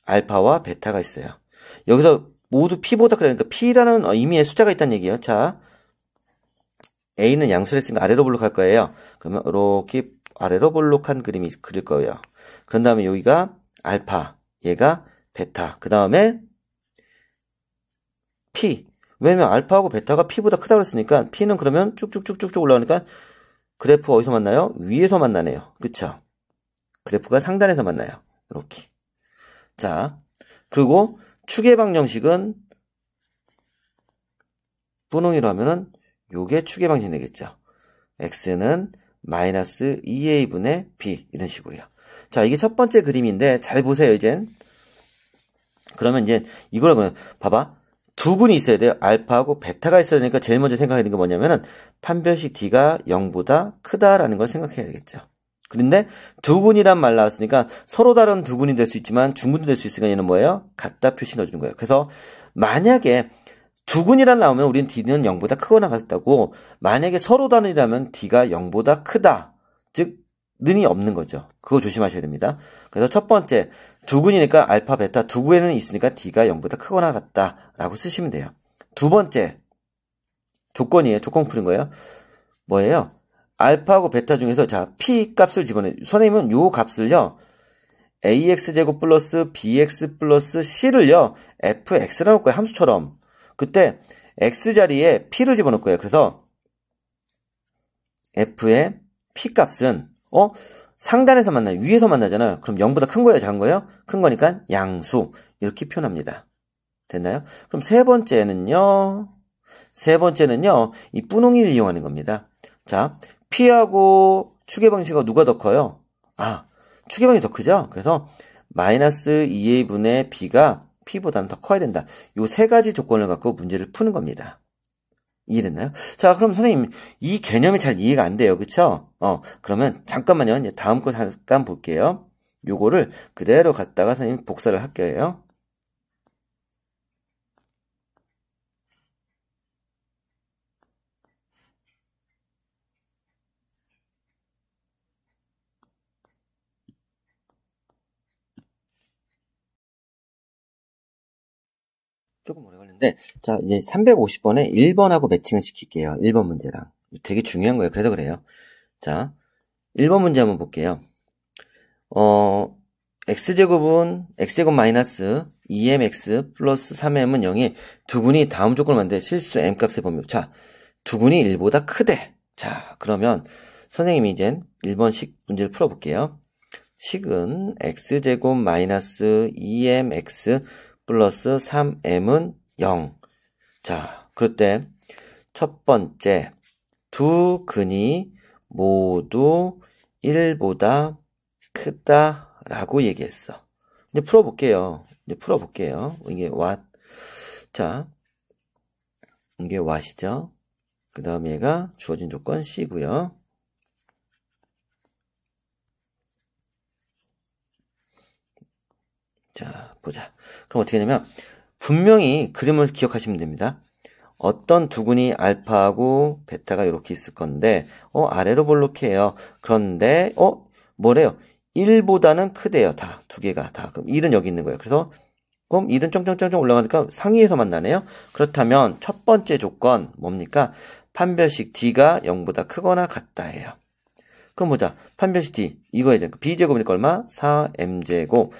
알파와 베타가 있어요. 여기서 모두 P보다 크다니까 P라는 의미의 숫자가 있다는 얘기예요. 자, A는 양수를 했으니까 아래로 볼록할 거예요. 그러면 이렇게 아래로 볼록한 그림이 그릴 거예요. 그런 다음에 여기가 알파, 얘가 베타, 그 다음에 P. 왜냐면 알파하고 베타가 P보다 크다고 했으니까 P는 그러면 쭉쭉쭉쭉 올라오니까 그래프 어디서 만나요? 위에서 만나네요. 그쵸? 그래프가 상단에서 만나요. 이렇게. 자, 그리고 축의 방정식은 분홍이로 하면은 요게 축의 방정식이 되겠죠. x는 마이너스 2a분의 b 이런 식으로요. 자, 이게 첫 번째 그림인데 잘 보세요, 이젠. 그러면 이제 이걸 그냥 봐봐. 두 군이 있어야 돼요. 알파하고 베타가 있어야 되니까 제일 먼저 생각해야 되는 게 뭐냐면은 판별식 D가 0보다 크다라는 걸 생각해야 되겠죠. 그런데 두 군이란 말 나왔으니까 서로 다른 두 군이 될 수 있지만 중군도 될 수 있으니까 얘는 뭐예요? 같다 표시 넣어주는 거예요. 그래서 만약에 두 군이란 나오면 우리는 D는 0보다 크거나 같다고, 만약에 서로 다른이라면 D가 0보다 크다. 즉 는이 없는 거죠. 그거 조심하셔야 됩니다. 그래서 첫 번째, 두 군이니까 알파, 베타 두 군에는 있으니까 D가 0보다 크거나 같다라고 쓰시면 돼요. 두 번째, 조건이에요. 조건 푸는 거예요. 뭐예요? 알파하고 베타 중에서 자, P 값을 집어내. 선생님은 요 값을요, AX제곱 플러스 BX 플러스 C를요, FX라고 놓을 거예요. 함수처럼. 그때 X 자리에 P를 집어넣을 거예요. 그래서 F의 P 값은 상단에서 만나요. 위에서 만나잖아요. 그럼 0보다 큰 거예요? 작은 거예요? 큰 거니까 양수. 이렇게 표현합니다. 됐나요? 그럼 세 번째는요, 이 분홍이를 이용하는 겁니다. 자, P하고 추계방식과 누가 더 커요? 추계방식이 더 크죠? 그래서 마이너스 2A분의 B가 P보다는 더 커야 된다. 요 세 가지 조건을 갖고 문제를 푸는 겁니다. 이해됐나요? 자, 그럼 선생님, 이 개념이 잘 이해가 안 돼요. 그쵸? 그러면 잠깐만요. 이제 다음 거 잠깐 볼게요. 요거를 그대로 갖다가 선생님 복사를 할게요. 조금 오래 걸리는데, 자, 이제 350번에 1번하고 매칭을 시킬게요. 1번 문제랑. 되게 중요한 거예요. 그래서 그래요. 자, 1번 문제 한번 볼게요. x제곱은 x제곱 마이너스 2mx 플러스 3m은 0이 두 군이 다음 조건을 만들 실수 m값의 범위. 자, 두 군이 1보다 크대. 자, 그러면 선생님이 이젠 1번식 문제를 풀어볼게요. 식은 x제곱 마이너스 2mx 플러스 3m은 0. 자, 그럴 때 첫 번째, 두 근이 모두 1보다 크다라고 얘기했어. 이제 풀어볼게요. 이게 what. 자, 이게 what이죠. 그 다음 얘가 주어진 조건 C고요. 자, 보자. 그럼 어떻게 되냐면 분명히 그림을 기억하시면 됩니다. 어떤 두근이 알파하고 베타가 이렇게 있을 건데 아래로 볼록해요. 그런데 뭐래요? 1보다는 크대요. 다 두 개가 다. 그럼 1은 여기 있는 거예요. 그래서 그럼 1은 쩡쩡쩡 올라가니까 상위에서 만나네요. 그렇다면 첫 번째 조건 뭡니까? 판별식 D가 0보다 크거나 같다예요. 그럼 보자. 판별식 D 이거에 B제곱이니까 얼마? 4m제곱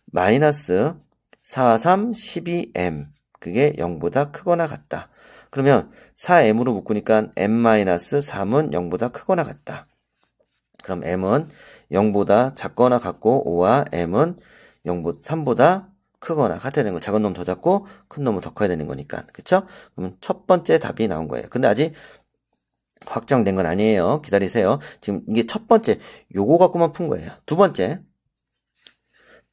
마이너스 4, 3, 12m 그게 0보다 크거나 같다. 그러면 4m으로 묶으니까 m-3은 0보다 크거나 같다. 그럼 m은 0보다 작거나 같고 5와 m은 3보다 크거나 같아야 되는 거. 작은 놈 더 작고 큰 놈은 더 커야 되는 거니까. 그쵸? 그러면 첫 번째 답이 나온 거예요. 근데 아직 확정된 건 아니에요. 기다리세요. 지금 이게 첫 번째 요거 갖고만 푼 거예요. 두 번째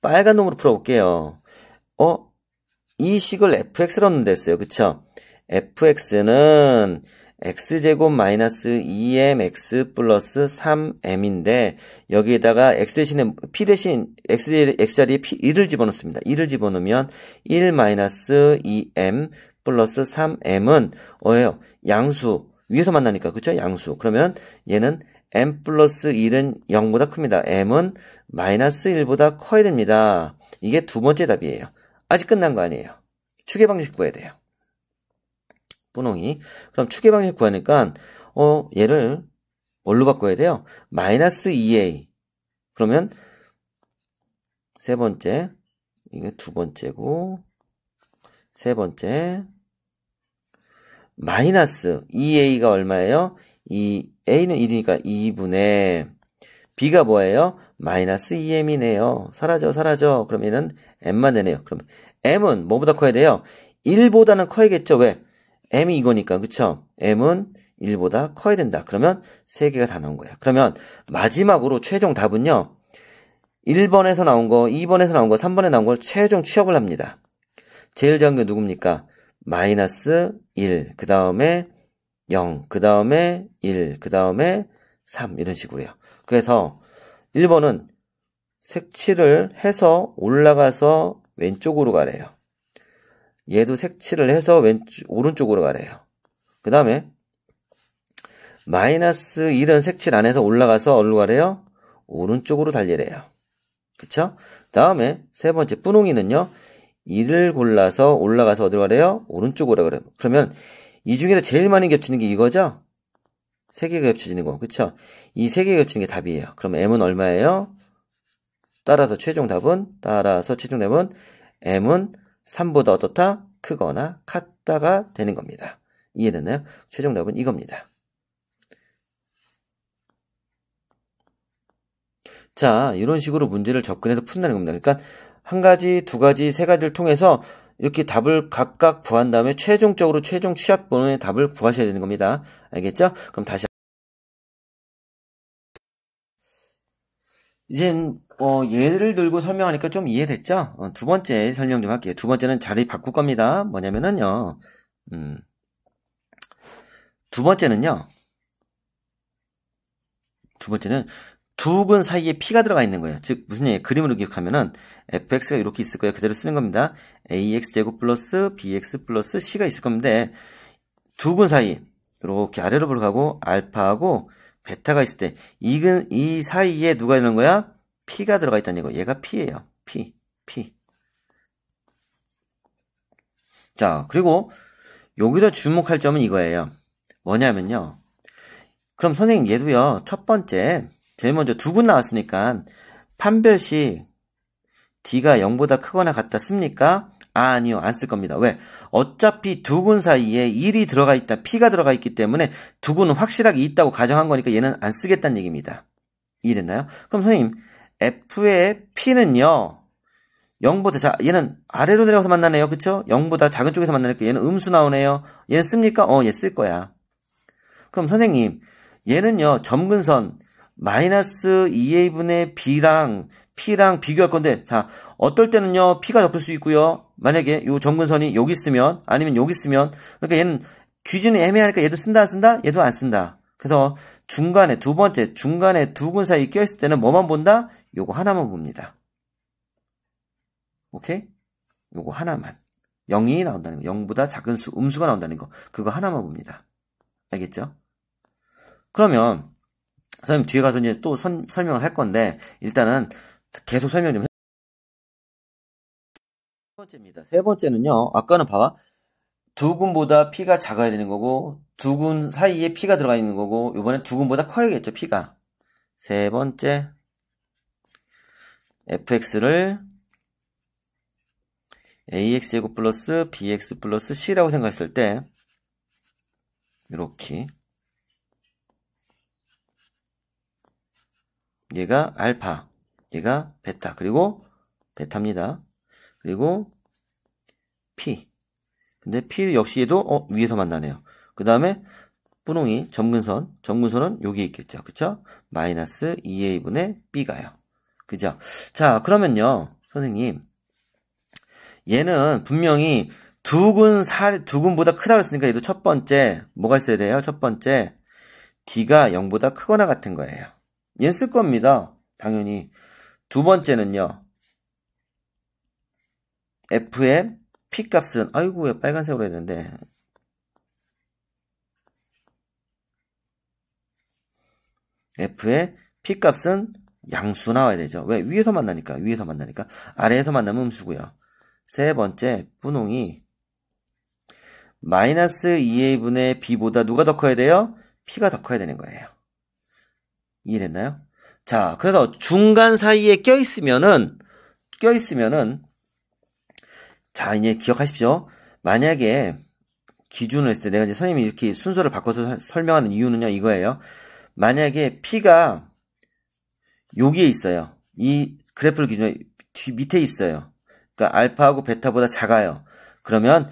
빨간 놈으로 풀어볼게요. 이 식을 fx로 넣는댔어요. 그쵸? fx는 x제곱 마이너스 2mx 플러스 3m인데 여기에다가 x 대신에 p 대신 x자리에 1을 집어넣습니다. 1을 집어넣으면 1 마이너스 2m 플러스 3m은 뭐예요? 양수. 위에서 만나니까 그쵸? 양수. 그러면 얘는 m 플러스 1은 0보다 큽니다. m은 마이너스 1보다 커야 됩니다. 이게 두 번째 답이에요. 아직 끝난 거 아니에요. 추계방식 구해야 돼요. 분홍이. 그럼 추계방식 구하니까 얘를 뭘로 바꿔야 돼요? 마이너스 2a. 그러면 세 번째, 이게 두 번째고 세 번째 마이너스 2a가 얼마예요? a는 1이니까 2분의 b가 뭐예요? 마이너스 2m이네요. 사라져. 그럼 얘는 m만 되네요. 그럼 m은 뭐보다 커야 돼요? 1보다는 커야겠죠. 왜? m이 이거니까. 그쵸? m은 1보다 커야 된다. 그러면 3개가 다 나온 거예요. 그러면 마지막으로 최종 답은요. 1번에서 나온 거, 2번에서 나온 거, 3번에 나온 걸 최종 취업을 합니다. 제일 작은 게 누굽니까? 마이너스 1, 그 다음에 0, 그 다음에 1, 그 다음에 3 이런 식으로요. 그래서 1번은 색칠을 해서 올라가서 왼쪽으로 가래요. 얘도 색칠을 해서 오른쪽으로 가래요. 그 다음에 마이너스 1은 색칠 안 해서 올라가서 어디로 가래요? 오른쪽으로 달리래요. 그쵸? 다음에 세 번째 뿌농이는요. 1을 골라서 올라가서 어디로 가래요? 오른쪽으로 가래요. 그러면 이 중에서 제일 많이 겹치는 게 이거죠? 세 개가 겹쳐지는 거. 그쵸? 이 세 개가 겹치는 게 답이에요. 그럼 m은 얼마예요? 따라서 최종 답은 m은 3보다 어떻다? 크거나 같다가 되는 겁니다. 이해됐나요? 최종 답은 이겁니다. 자, 이런 식으로 문제를 접근해서 푼다는 겁니다. 그러니까 한 가지, 두 가지, 세 가지를 통해서 이렇게 답을 각각 구한 다음에 최종적으로 최종 취약번호의 답을 구하셔야 되는 겁니다. 알겠죠? 그럼 다시 이젠 예를 들고 설명하니까 좀 이해됐죠? 두 번째 설명 좀 할게요. 두 번째는 자리 바꿀 겁니다. 뭐냐면은요. 두 번째는 두 근 사이에 p가 들어가 있는 거예요. 즉 무슨 얘기예요? 그림으로 기억하면은 fx가 이렇게 있을 거예요. 그대로 쓰는 겁니다. ax제곱 플러스 bx 플러스 c가 있을 건데 두 근 사이 이렇게 아래로 가고 알파하고 베타가 있을 때 이 사이에 누가 있는 거야? p가 들어가 있다는 얘기고 얘가 p예요. p. 자, 그리고 여기서 주목할 점은 이거예요. 뭐냐면요. 그럼 선생님 얘도요. 첫 번째 제일 먼저 두 근 나왔으니까 판별식 d가 0보다 크거나 같다 씁니까? 아니요. 안 쓸 겁니다. 왜? 어차피 두 근 사이에 1이 들어가 있다, p가 들어가 있기 때문에 두 근은 확실하게 있다고 가정한 거니까 얘는 안 쓰겠다는 얘기입니다. 이해됐나요? 그럼 선생님 f의 p는요. 0보다 얘는 아래로 내려가서 만나네요. 그쵸? 0보다 작은 쪽에서 만나니까 얘는 음수 나오네요. 얘는 씁니까? 얘 쓸 거야. 그럼 선생님 얘는요. 점근선 마이너스 2a분의 b랑 p랑 비교할 건데 자 어떨 때는요 p가 더 클 수 있고요. 만약에 요 점근선이 여기 있으면 아니면 여기 있으면 그러니까 얘는 기준이 애매하니까 얘도 쓴다 안 쓴다? 얘도 안 쓴다. 그래서 중간에 두 번째 중간에 두 근 사이 껴있을 때는 뭐만 본다? 요거 하나만 봅니다. 오케이? 요거 하나만 0이 나온다는 거 0보다 작은 수 음수가 나온다는 거 그거 하나만 봅니다. 알겠죠? 그러면 선생님 뒤에 가서 이제 또 설명을 할 건데 일단은 계속 설명 좀 세 번째입니다. 세 번째는요. 아까는 봐봐. 두 근보다 p가 작아야 되는 거고 두 근 사이에 p가 들어가 있는 거고 이번엔 두 근보다 커야겠죠. p가. 세 번째 fx를 ax제곱 플러스 bx 플러스 c라고 생각했을 때 이렇게 얘가 알파, 얘가 베타, 그리고 베타입니다. 그리고 p. 근데 p 역시 얘도 위에서 만나네요. 그 다음에 분홍이 점근선은 여기 있겠죠. 그쵸? 마이너스 2a분의 b가요. 그죠? 자, 그러면요, 선생님. 얘는 분명히 두 근보다 크다고 했으니까 얘도 첫 번째, 뭐가 있어야 돼요? 첫 번째, d가 0보다 크거나 같은 거예요. 얘는 쓸 겁니다. 당연히. 두 번째는요. f의 p 값은 아이고 왜 빨간색으로 했는데 f의 p 값은 양수 나와야 되죠. 왜? 위에서 만나니까. 아래에서 만나면 음수고요. 세 번째 분홍이 마이너스 2a분의 b보다 누가 더 커야 돼요? p가 더 커야 되는 거예요. 이해됐나요? 자, 그래서 중간 사이에 껴있으면은, 자, 이제 기억하십시오. 만약에 기준을 했을 때 내가 이제 선생님이 이렇게 순서를 바꿔서 설명하는 이유는요, 이거예요. 만약에 p가 여기에 있어요. 이 그래프를 기준으로 밑에 있어요. 그러니까 알파하고 베타보다 작아요. 그러면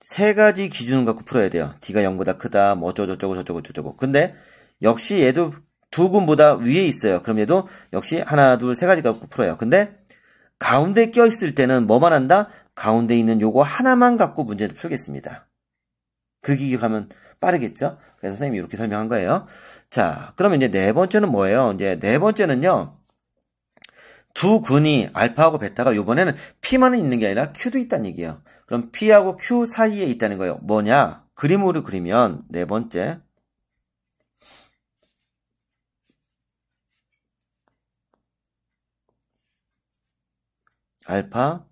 세 가지 기준을 갖고 풀어야 돼요. d가 0보다 크다, 뭐 어쩌고저쩌고. 근데 역시 얘도 두 군보다 위에 있어요. 그럼 얘도 역시 하나, 둘, 세 가지 갖고 풀어요. 근데 가운데 껴있을 때는 뭐만 한다? 가운데 있는 요거 하나만 갖고 문제를 풀겠습니다. 그렇게 기억하면 빠르겠죠? 그래서 선생님이 이렇게 설명한 거예요. 자, 그러면 이제 네 번째는 뭐예요? 이제 네 번째는요. 두 군이 알파하고 베타가 요번에는 P만 있는 게 아니라 Q도 있다는 얘기예요. 그럼 P하고 Q 사이에 있다는 거예요. 뭐냐? 그림으로 그리면 네 번째. 알파,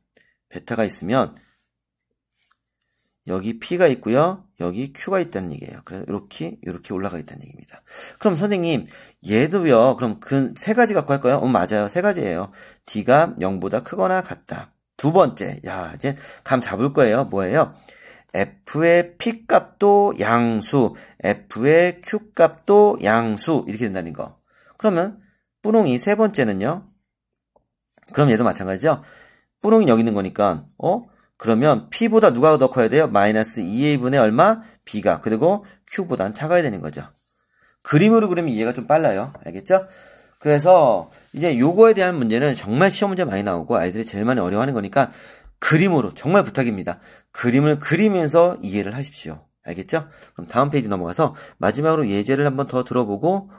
베타가 있으면 여기 P가 있고요. 여기 Q가 있다는 얘기예요. 그래서 이렇게 올라가 있다는 얘기입니다. 그럼 선생님, 얘도요. 그럼 그 세 가지 갖고 할까요? 맞아요. 세 가지예요. D가 0보다 크거나 같다. 두 번째, 야, 이제 감 잡을 거예요. 뭐예요? F의 P 값도 양수, F의 Q 값도 양수 이렇게 된다는 거. 그러면 뿌롱이 세 번째는요. 그럼 얘도 마찬가지죠. 뿌롱이 여기 있는 거니까 그러면 P보다 누가 더 커야 돼요? 마이너스 2A분의 얼마? B가. 그리고 Q보단 작아야 되는 거죠. 그림으로 그리면 이해가 좀 빨라요. 알겠죠? 그래서 이제 요거에 대한 문제는 정말 시험 문제 많이 나오고 아이들이 제일 많이 어려워하는 거니까 그림으로 정말 부탁입니다. 그림을 그리면서 이해를 하십시오. 알겠죠? 그럼 다음 페이지 넘어가서 마지막으로 예제를 한번 더 들어보고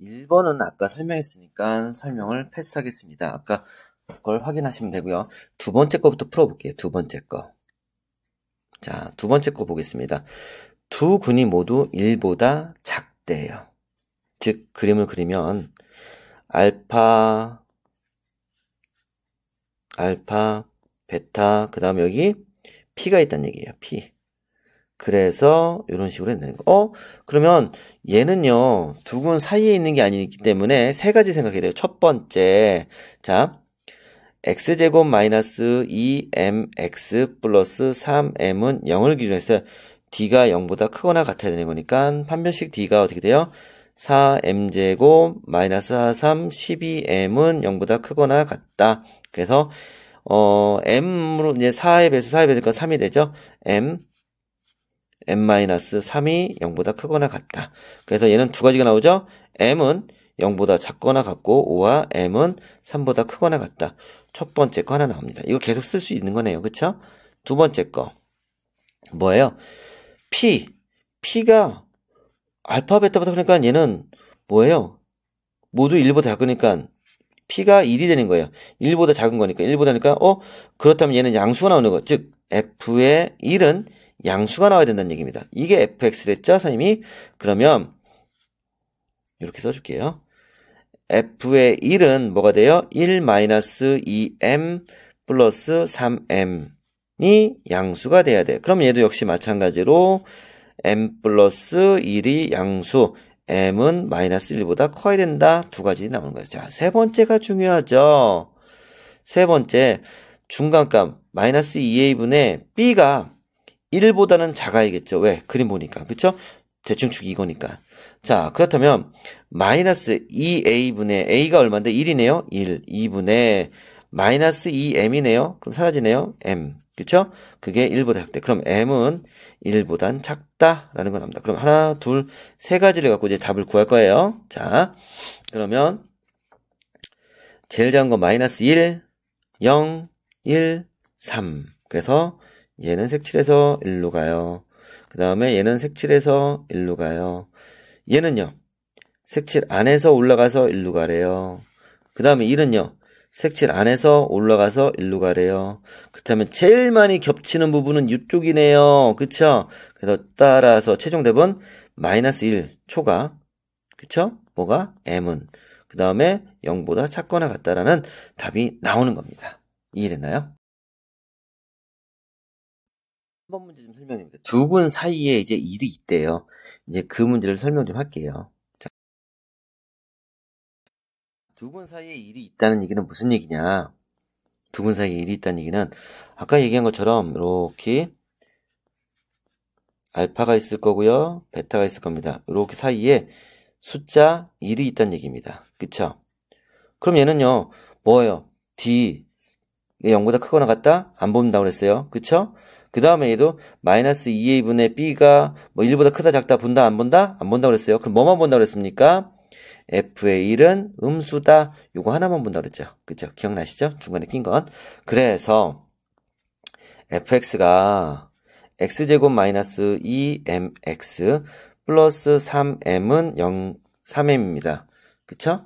1번은 아까 설명했으니까 설명을 패스하겠습니다. 아까 그걸 확인하시면 되고요. 두 번째 거부터 풀어볼게요. 두 번째 거. 자, 두 번째 거 보겠습니다. 두 군이 모두 1보다 작대요. 즉, 그림을 그리면 알파, 베타, 그 다음에 여기 P가 있다는 얘기예요. P. 그래서 이런 식으로 된다는 거. 그러면 얘는요. 두 군 사이에 있는 게 아니기 때문에 세 가지 생각해야 돼요. 첫 번째, 자, x제곱 마이너스 2mx 플러스 3m은 0을 기준으로 했어요. d가 0보다 크거나 같아야 되는 거니까 판별식 d가 어떻게 돼요? 4m제곱 마이너스 43 12m은 0보다 크거나 같다. 그래서 m으로 이제 4의 배수 4의 배수니까 3이 되죠. m-3이 0보다 크거나 같다. 그래서 얘는 두 가지가 나오죠. m은 0보다 작거나 같고 5와 m은 3보다 크거나 같다. 첫 번째 거 하나 나옵니다. 이거 계속 쓸 수 있는 거네요. 그쵸? 두 번째 거 뭐예요? P가 알파 베타보다 그러니까 얘는 뭐예요? 모두 1보다 작으니까 P가 1이 되는 거예요. 1보다 작은 거니까 1보다니까 그렇다면 얘는 양수가 나오는 거. 즉 F의 1은 양수가 나와야 된다는 얘기입니다. 이게 fx랬죠, 선생님이? 그러면 이렇게 써줄게요. f의 1은 뭐가 돼요? 1-2m 플러스 3m이 양수가 돼야 돼. 그럼 얘도 역시 마찬가지로 m 플러스 1이 양수, m은 마이너스 1보다 커야 된다. 두 가지 나오는 거죠. 자, 세 번째가 중요하죠. 세 번째, 중간값 마이너스 2a분의 b가 1보다는 작아야겠죠. 왜? 그림 보니까. 그쵸? 대충축이 이거니까. 자, 그렇다면 마이너스 2a분의 a가 얼마인데? 1이네요. 1. 2분의 마이너스 2m이네요. 그럼 사라지네요. m. 그쵸? 그게 1보다 작대. 그럼 m은 1보단 작다라는 거 나옵니다. 그럼 하나, 둘, 세 가지를 갖고 이제 답을 구할 거예요. 자, 그러면 제일 작은 거 마이너스 1, 0, 1, 3. 그래서 얘는 색칠해서 1로 가요. 그 다음에 얘는 색칠해서 1로 가요. 얘는요. 색칠 안에서 올라가서 1로 가래요. 그 다음에 1은요. 색칠 안에서 올라가서 1로 가래요. 그렇다면 제일 많이 겹치는 부분은 이쪽이네요. 그쵸? 그래서 따라서 최종 답은 마이너스 1 초가. 그쵸? 뭐가? m은. 그 다음에 0보다 작거나 같다라는 답이 나오는 겁니다. 이해됐나요? 한 번 문제 좀 설명해볼게요. 두 군 사이에 이제 1이 있대요. 이제 그 문제를 설명 좀 할게요. 자, 두 군 사이에 1이 있다는 얘기는 무슨 얘기냐? 두 군 사이에 1이 있다는 얘기는 아까 얘기한 것처럼 이렇게 알파가 있을 거고요. 베타가 있을 겁니다. 이렇게 사이에 숫자 1이 있다는 얘기입니다. 그쵸? 그럼 얘는요. 뭐예요? D 이게 0보다 크거나 같다? 안 본다고 그랬어요. 그쵸? 그 다음에 얘도 마이너스 2a분의 b가 뭐 1보다 크다 작다 본다 안 본다? 안 본다고 그랬어요. 그럼 뭐만 본다고 그랬습니까? f의 1은 음수다. 요거 하나만 본다고 그랬죠. 그쵸? 기억나시죠? 중간에 낀 건. 그래서 fx가 x제곱 마이너스 2mx 플러스 3m은 3m입니다. 그쵸?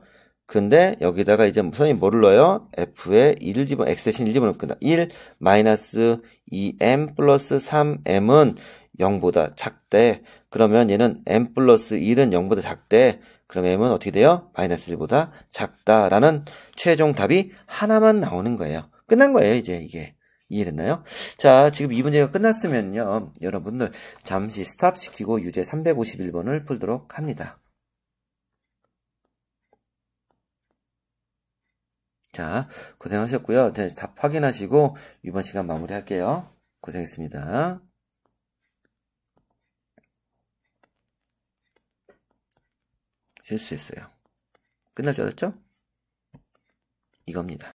근데 여기다가 이제 선생님이 뭐를 넣어요? f에 1을 x 대신 1 집어넣거나 1 마이너스 2m 플러스 3m은 0보다 작대. 그러면 얘는 m 플러스 1은 0보다 작대. 그럼 m은 어떻게 돼요? 마이너스 1보다 작다라는 최종 답이 하나만 나오는 거예요. 끝난 거예요, 이제 이게. 이해됐나요? 자, 지금 이 문제가 끝났으면요. 여러분들 잠시 스탑시키고 유제 351번을 풀도록 합니다. 자, 고생하셨고요. 답 확인하시고 이번 시간 마무리할게요. 고생했습니다. 실수했어요. 끝날 줄 알았죠? 이겁니다.